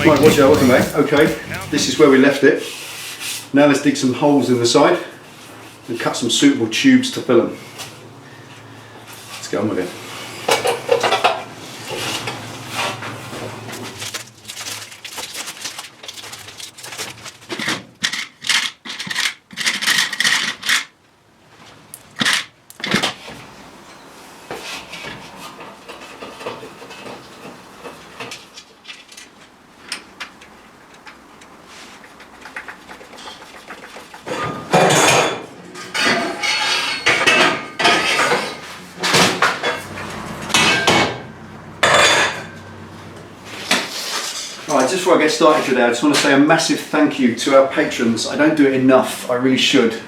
Right, watch out, welcome back. Okay, this is where we left it. Now let's dig some holes in the side and cut some suitable tubes to fill them. Let's get on with it. Alright, just before I get started today, I just want to say a massive thank you to our patrons. I don't do it enough, I really should.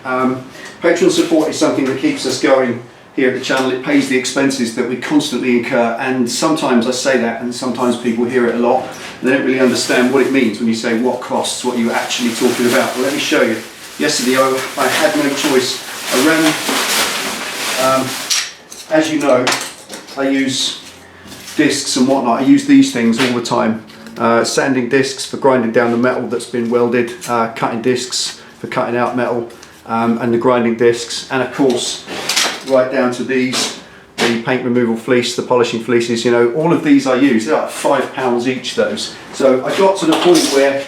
Patron support is something that keeps us going here at the channel. It pays the expenses that we constantly incur, and sometimes I say that and sometimes people hear it a lot and they don't really understand what it means when you say what costs, what you're actually talking about. Well, let me show you. Yesterday I had no choice. I ran, as you know, I use discs and whatnot. I use these things all the time. Sanding discs for grinding down the metal that's been welded, cutting discs for cutting out metal, and the grinding discs, and of course right down to these, the paint removal fleece, the polishing fleeces, you know, all of these I use. They're like £5 each, those. So I got to the point where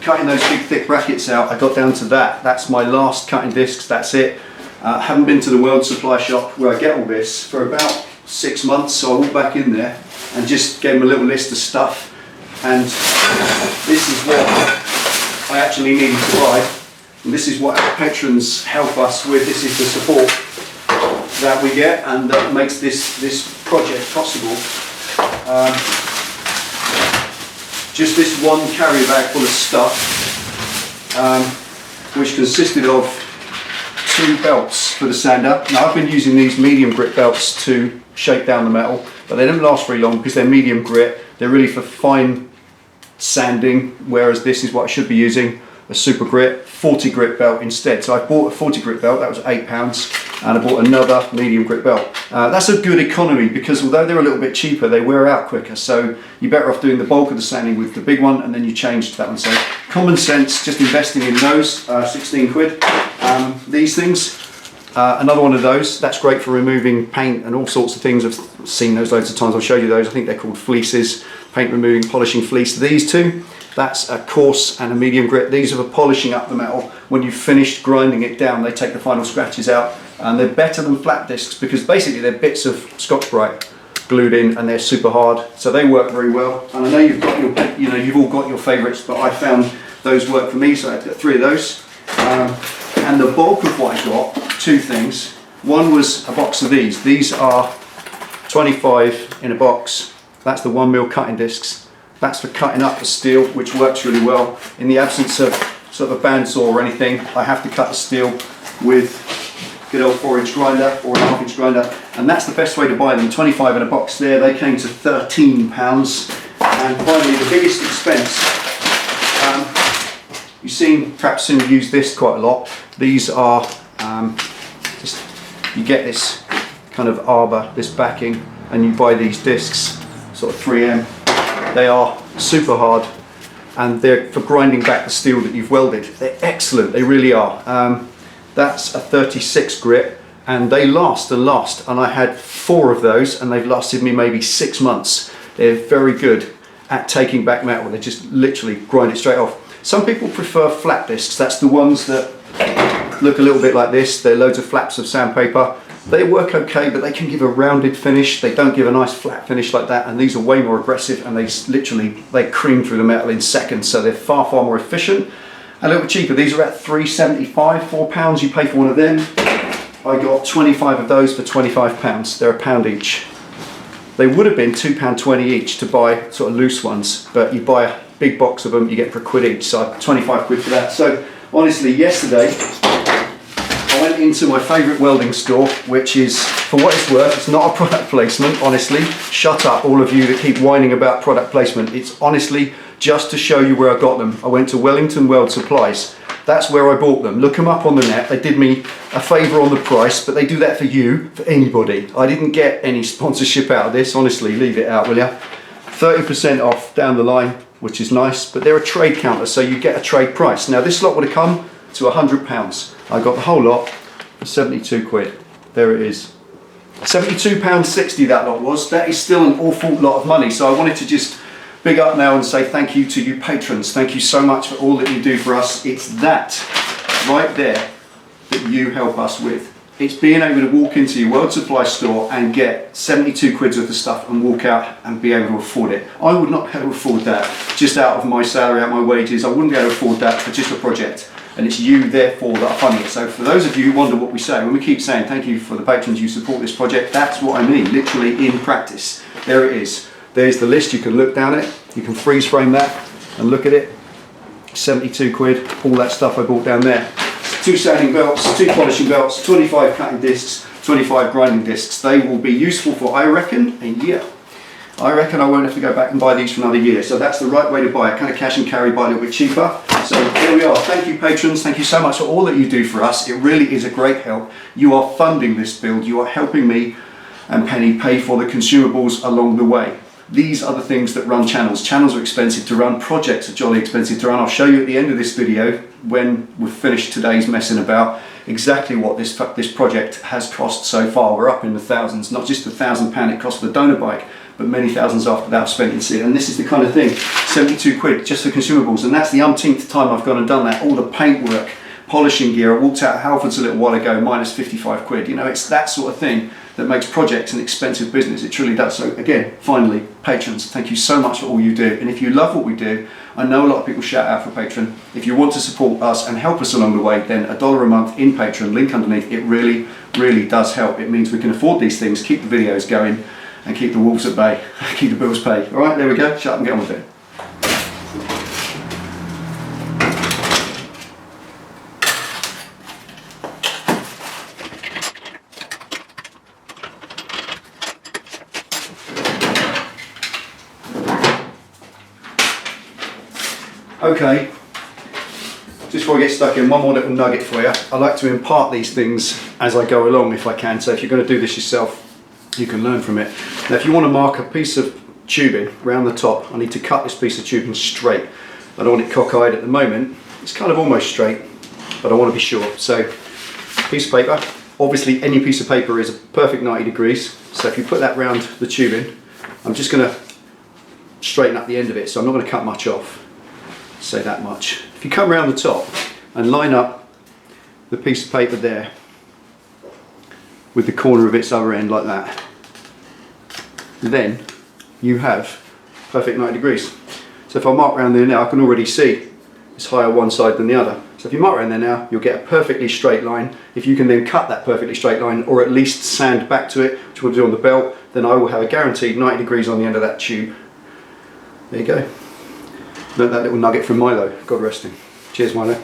cutting those big thick brackets out, I got down to that. That's my last cutting discs, that's it. Haven't been to the weld supply shop where I get all this for about 6 months, so I walked back in there and just gave them a little list of stuff, and this is what I actually needed to buy, and this is what our patrons help us with. This is the support that we get and that makes this project possible. Just this one carrier bag full of stuff, which consisted of 2 belts for the sander. Now I've been using these medium grit belts to shake down the metal, but they don't last very long because they're medium grit. They're really for fine sanding, whereas this is what I should be using, a super grit 40 grit belt instead. So I bought a 40 grit belt, that was £8, and I bought another medium grit belt. That's a good economy because although they're a little bit cheaper, they wear out quicker, so you're better off doing the bulk of the sanding with the big one and then you change to that one. So common sense, just investing in those, 16 quid. These things, another one of those, that's great for removing paint and all sorts of things. I've seen those loads of times, I'll show you those. I think they're called fleeces, paint removing, polishing fleece. These two, that's a coarse and a medium grit. These are for polishing up the metal. When you've finished grinding it down, they take the final scratches out, and they're better than flat discs because basically they're bits of Scotch-Brite glued in and they're super hard, so they work very well. And I know you've got your, you know, you've all got your favourites, but I found those work for me, so I had to get 3 of those. And the bulk of what I got, 2 things. One was a box of these. These are 25 in a box. That's the 1mm cutting discs. That's for cutting up the steel, which works really well. In the absence of sort of a bandsaw or anything, I have to cut the steel with good old 4-inch grinder or a 1/2-inch grinder, and that's the best way to buy them. 25 in a box there. They came to £13. And finally, the biggest expense. You've seen perhaps use this quite a lot. These are just, you get this kind of arbor, this backing, and you buy these discs, sort of 3M. They are super hard, and they're for grinding back the steel that you've welded. They're excellent, they really are. That's a 36 grit, and they last and last, and I had 4 of those, and they've lasted me maybe 6 months. They're very good at taking back metal. They just literally grind it straight off. Some people prefer flat discs. That's the ones that look a little bit like this. They're loads of flaps of sandpaper. They work okay, but they can give a rounded finish. They don't give a nice flat finish like that, and these are way more aggressive, and they cream through the metal in seconds, so they're far more efficient. A little bit cheaper. These are at £3.75, £4 you pay for one of them. I got 25 of those for £25. They're £1 each. They would have been £2.20 each to buy sort of loose ones, but you buy a big box of them, you get for £1 each, so 25 quid for that. So honestly, yesterday I went into my favourite welding store, which is, for what it's worth, it's not a product placement, honestly. Shut up, all of you that keep whining about product placement. It's honestly just to show you where I got them. I went to Wellington Weld Supplies. That's where I bought them. Look them up on the net. They did me a favour on the price, but they do that for you, for anybody. I didn't get any sponsorship out of this, honestly, leave it out, will ya? 30% off down the line. which is nice, but they're a trade counter, so you get a trade price. Now this lot would have come to £100. I got the whole lot for 72 quid. There it is. £72.60 that lot was. That is still an awful lot of money, so I wanted to just big up now and say thank you to you patrons. Thank you so much for all that you do for us. It's that right there that you help us with. It's being able to walk into your World Supply store and get 72 quid's worth of stuff and walk out and be able to afford it. I would not be able to afford that just out of my salary, out of my wages. I wouldn't be able to afford that for just a project. And it's you, therefore, that are funding it. So for those of you who wonder what we say, when we keep saying thank you for the patrons you support this project, that's what I mean, literally in practice. There it is. There's the list. You can look down it. You can freeze frame that and look at it. 72 quid, all that stuff I bought down there. 2 sanding belts, 2 polishing belts, 25 cutting discs, 25 grinding discs. They will be useful for, I reckon, a year. I reckon I won't have to go back and buy these for another year. So that's the right way to buy it. Kind of cash and carry, buy a little bit cheaper. So here we are. Thank you, patrons. Thank you so much for all that you do for us. It really is a great help. You are funding this build. You are helping me and Penny pay for the consumables along the way. These are the things that run channels. Channels are expensive to run. Projects are jolly expensive to run. I'll show you at the end of this video, when we've finished today's messing about, exactly what this project has cost so far. We're up in the thousands, not just the £1,000 it cost for the donor bike, but many thousands after that I've spent in seed. And this is the kind of thing, 72 quid just for consumables. And that's the umpteenth time I've gone and done that. All the paintwork, polishing gear. I walked out of Halfords a little while ago, minus 55 quid. You know, it's that sort of thing that makes projects an expensive business. It truly does. So again, finally, patrons, thank you so much for all you do. And if you love what we do, I know a lot of people shout out for Patron. If you want to support us and help us along the way, then $1 a month in Patron, link underneath, it really, really does help. It means we can afford these things, keep the videos going, and keep the wolves at bay, keep the bills paid. All right, there we go. Shut up and get on with it. Okay, just before I get stuck in, one more little nugget for you. I like to impart these things as I go along if I can, so if you're going to do this yourself, you can learn from it. Now if you want to mark a piece of tubing around the top, I need to cut this piece of tubing straight. I don't want it cockeyed at the moment. It's kind of almost straight, but I want to be sure. So, piece of paper. Obviously any piece of paper is a perfect 90 degrees, so if you put that round the tubing, I'm just going to straighten up the end of it, so I'm not going to cut much off. Say that much. If you come around the top and line up the piece of paper there with the corner of its other end like that, then you have perfect 90 degrees. So if I mark around there now, I can already see it's higher one side than the other. So if you mark around there now, you'll get a perfectly straight line. If you can then cut that perfectly straight line, or at least sand back to it, which we'll do on the belt, then I will have a guaranteed 90 degrees on the end of that tube. There you go. Learned that little nugget from Milo. God rest him. Cheers, Milo.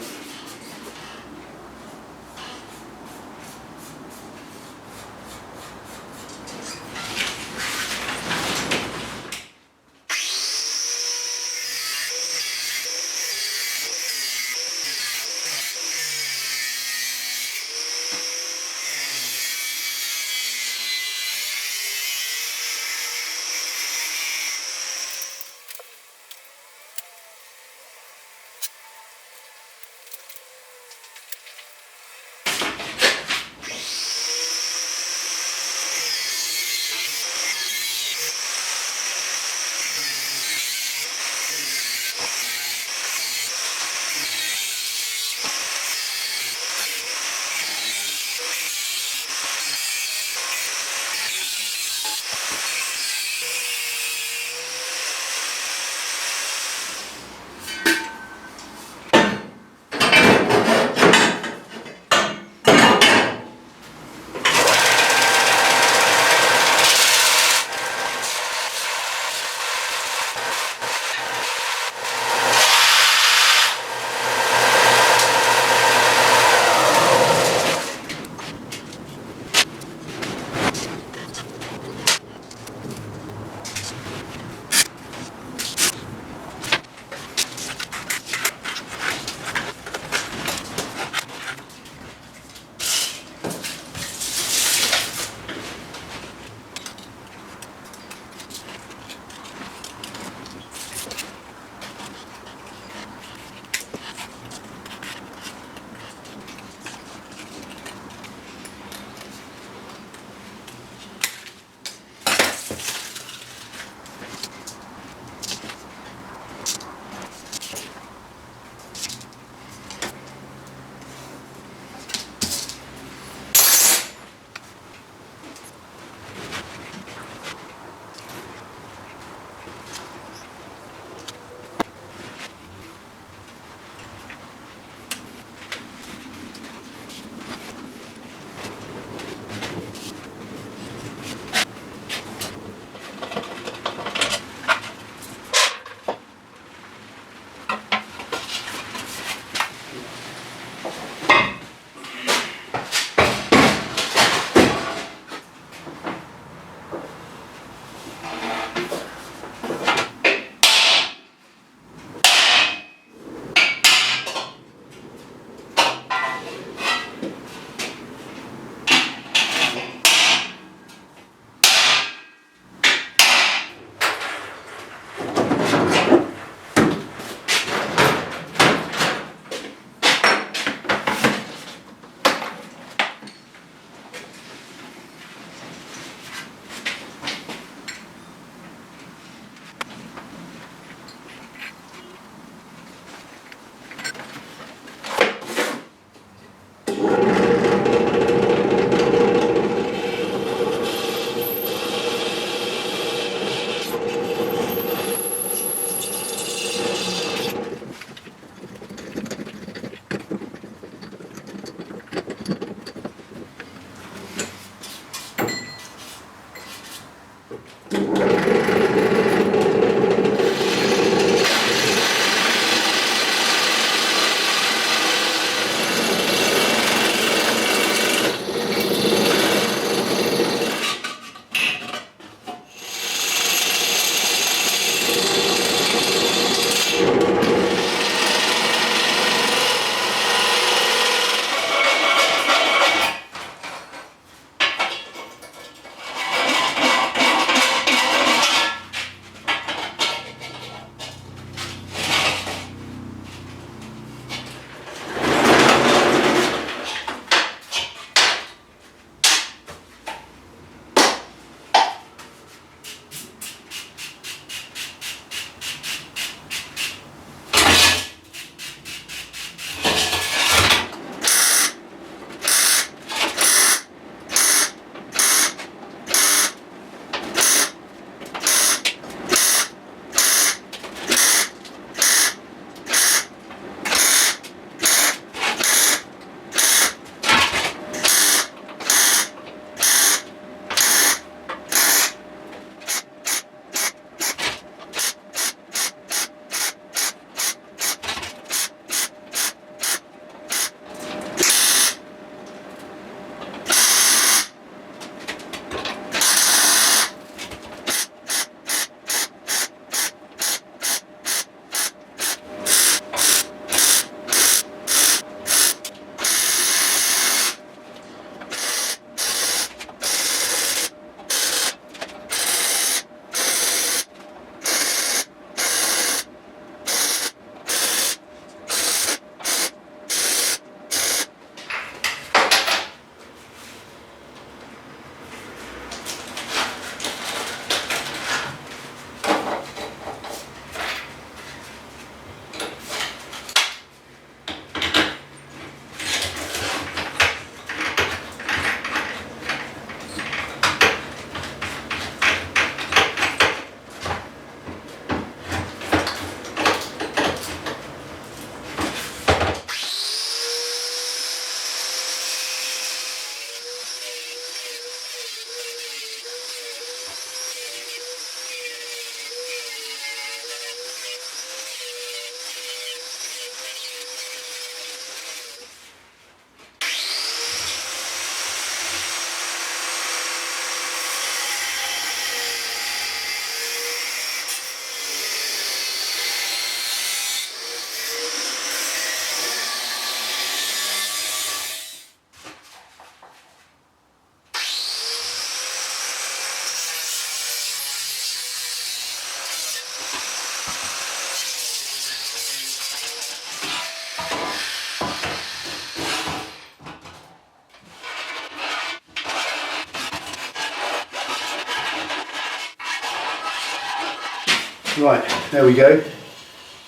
Right, there we go.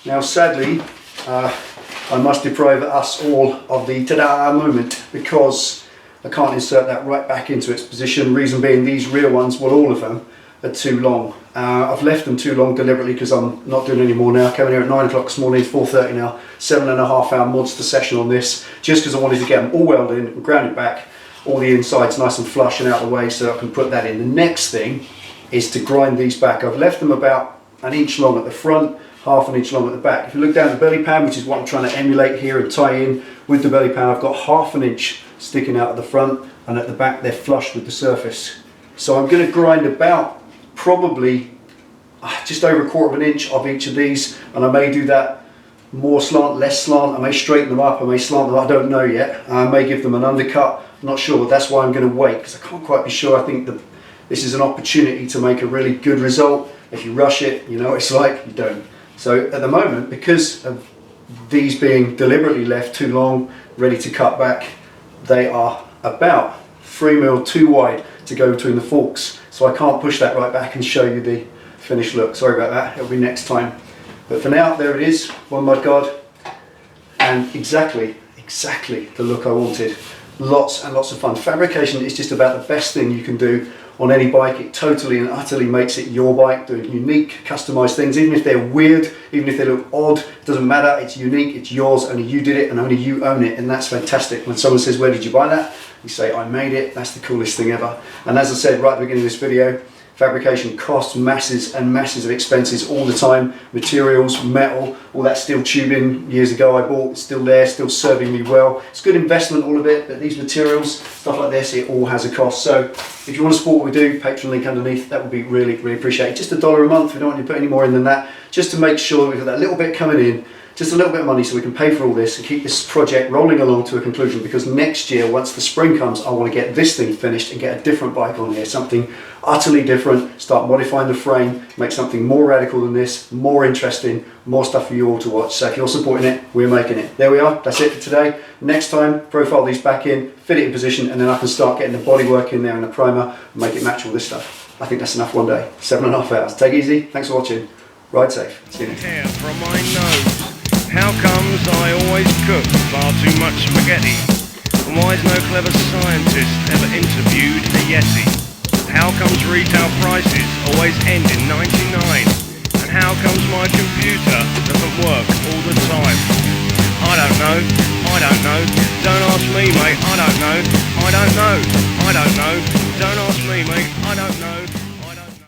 Now sadly, I must deprive us all of the ta-da moment because I can't insert that right back into its position. Reason being, these rear ones, well, all of them are too long. I've left them too long deliberately because I'm not doing any more now. Coming here at 9 o'clock this morning, it's 4:30 now. 7.5 hour monster session on this, just because I wanted to get them all welded in and grounded back, all the insides nice and flush and out of the way so I can put that in. The next thing is to grind these back. I've left them about 1 inch long at the front, 1/2 inch long at the back. If you look down the belly pan, which is what I'm trying to emulate here and tie in with the belly pan, I've got 1/2 inch sticking out at the front, and at the back they're flush with the surface. So I'm going to grind about probably just over 1/4 inch of each of these, and I may do that more slant, less slant. I may straighten them up, I may slant them, I don't know yet. I may give them an undercut, I'm not sure. That's why I'm going to wait, because I can't quite be sure. I think that this is an opportunity to make a really good result. If you rush it, you know what it's like, you don't. So at the moment, because of these being deliberately left too long, ready to cut back, they are about 3mm too wide to go between the forks. So I can't push that right back and show you the finished look. Sorry about that, it'll be next time. But for now, there it is, one mudguard, and exactly the look I wanted. Lots and lots of fun. Fabrication is just about the best thing you can do on any bike. It totally and utterly makes it your bike, doing unique, customized things. Even if they're weird, even if they look odd, it doesn't matter, it's unique, it's yours, only you did it and only you own it, and that's fantastic. When someone says, where did you buy that? You say, I made it. That's the coolest thing ever. And as I said right at the beginning of this video, fabrication costs masses and masses of expenses all the time. Materials, metal, all that steel tubing years ago I bought, it's still there, still serving me well. It's good investment, all of it, but these materials, stuff like this, it all has a cost. So if you want to support what we do, Patron link underneath, that would be really, really appreciated. Just $1 a month, we don't want you to put any more in than that, just to make sure that we've got that little bit coming in, just a little bit of money so we can pay for all this and keep this project rolling along to a conclusion, because next year, once the spring comes, I want to get this thing finished and get a different bike on here, something utterly different, start modifying the frame, make something more radical than this, more interesting, more stuff for you all to watch. So if you're supporting it, we're making it. There we are, that's it for today. Next time, profile these back in, fit it in position, and then I can start getting the bodywork in there and the primer and make it match all this stuff. I think that's enough one day. 7.5 hours. Take it easy, thanks for watching, ride safe, see you next time. Hair from my nose. How comes I always cook far too much spaghetti? And why's no clever scientist ever interviewed a Yeti? How comes retail prices always end in 99? And how comes my computer doesn't work all the time? I don't know, I don't know, don't ask me mate, I don't know, I don't know, I don't know, don't ask me mate, I don't know.